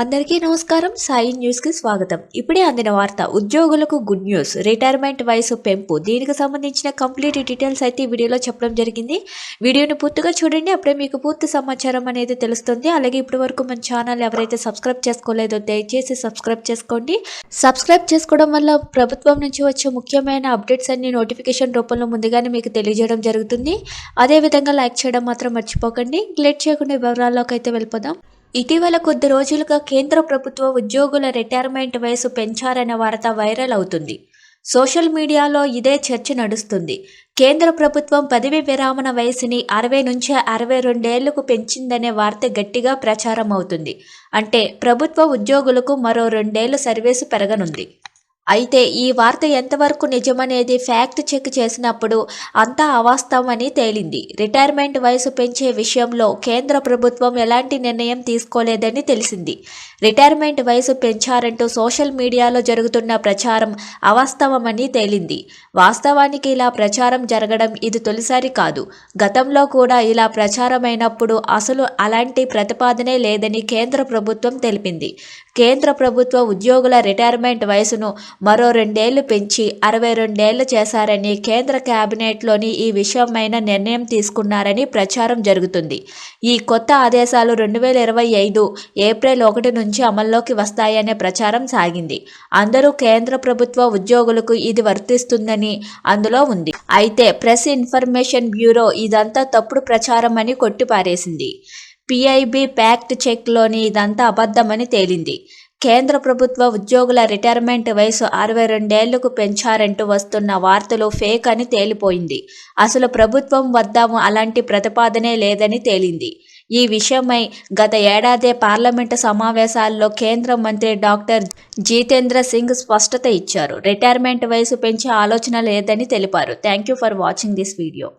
అందరికీ నమస్కారం. సాయి న్యూస్కి స్వాగతం. ఇప్పుడే అందిన వార్త. ఉద్యోగులకు గుడ్ న్యూస్. రిటైర్మెంట్ వయసు పెంపు. దీనికి సంబంధించిన కంప్లీట్ డీటెయిల్స్ అయితే ఈ వీడియోలో చెప్పడం జరిగింది. వీడియోని పూర్తిగా చూడండి, అప్పుడే మీకు పూర్తి సమాచారం అనేది తెలుస్తుంది. అలాగే ఇప్పటి వరకు మన ఛానల్ ఎవరైతే సబ్స్క్రైబ్ చేసుకోలేదో దయచేసి సబ్స్క్రైబ్ చేసుకోండి. సబ్స్క్రైబ్ చేసుకోవడం వల్ల ప్రభుత్వం నుంచి వచ్చే ముఖ్యమైన అప్డేట్స్ అన్ని నోటిఫికేషన్ రూపంలో ముందుగానే మీకు తెలియజేయడం జరుగుతుంది. అదేవిధంగా లైక్ చేయడం మాత్రం మర్చిపోకండి. లేట్ చేయకుండా వివరాల్లోకి అయితే వెళ్ళిపోదాం. ఇటీవల కొద్ది రోజులుగా కేంద్ర ప్రభుత్వ ఉద్యోగుల రిటైర్మెంట్ వయసు పెంచారనే వార్త వైరల్ అవుతుంది. సోషల్ మీడియాలో ఇదే చర్చ నడుస్తుంది. కేంద్ర ప్రభుత్వం పదవీ విరామణ వయసుని 60 నుంచి 62 ఏళ్లకు పెంచిందనే వార్త గట్టిగా ప్రచారం అవుతుంది. అంటే ప్రభుత్వ ఉద్యోగులకు మరో 2 ఏళ్లు సర్వీసు పెరగనుంది. అయితే ఈ వార్త ఎంతవరకు నిజమనేది ఫ్యాక్ట్ చెక్ చేసినప్పుడు అంతా అవాస్తవమని తేలింది. రిటైర్మెంట్ వయసు పెంచే విషయంలో కేంద్ర ప్రభుత్వం ఎలాంటి నిర్ణయం తీసుకోలేదని తెలిసింది. రిటైర్మెంట్ వయసు పెంచారంటూ సోషల్ మీడియాలో జరుగుతున్న ప్రచారం అవాస్తవమని తేలింది. వాస్తవానికి ఇలా ప్రచారం జరగడం ఇది తొలిసారి కాదు. గతంలో కూడా ఇలా ప్రచారమైనప్పుడు అసలు అలాంటి ప్రతిపాదనే లేదని కేంద్ర ప్రభుత్వం తెలిపింది. కేంద్ర ప్రభుత్వ ఉద్యోగుల రిటైర్మెంట్ వయసును మరో 2 ఏళ్లు పెంచి 62 ఏళ్లు చేశారని కేంద్ర కేబినెట్లోని ఈ విషయమైన నిర్ణయం తీసుకున్నారని ప్రచారం జరుగుతుంది. ఈ కొత్త ఆదేశాలు 2025 ఏప్రిల్ 1 నుంచి అమల్లోకి వస్తాయనే ప్రచారం సాగింది. అందరూ కేంద్ర ప్రభుత్వ ఉద్యోగులకు ఇది వర్తిస్తుందని అందులో ఉంది. అయితే ప్రెస్ ఇన్ఫర్మేషన్ బ్యూరో ఇదంతా తప్పుడు ప్రచారం అని కొట్టిపారేసింది. పిఐబి ఫ్యాక్ట్ చెక్లోని ఇదంతా అబద్ధమని తేలింది. కేంద్ర ప్రభుత్వ ఉద్యోగుల రిటైర్మెంట్ వయసు 62 ఏళ్లకు పెంచారంటూ వస్తున్న వార్తలు ఫేక్ అని తేలిపోయింది. అసలు ప్రభుత్వం వద్ద అలాంటి ప్రతిపాదనే లేదని తేలింది. ఈ విషయమై గత ఏడాది పార్లమెంటు సమావేశాల్లో కేంద్ర మంత్రి డాక్టర్ జితేంద్ర సింగ్ స్పష్టత ఇచ్చారు. రిటైర్మెంట్ వయసు పెంచే ఆలోచన లేదని తెలిపారు. Thank you for watching this video.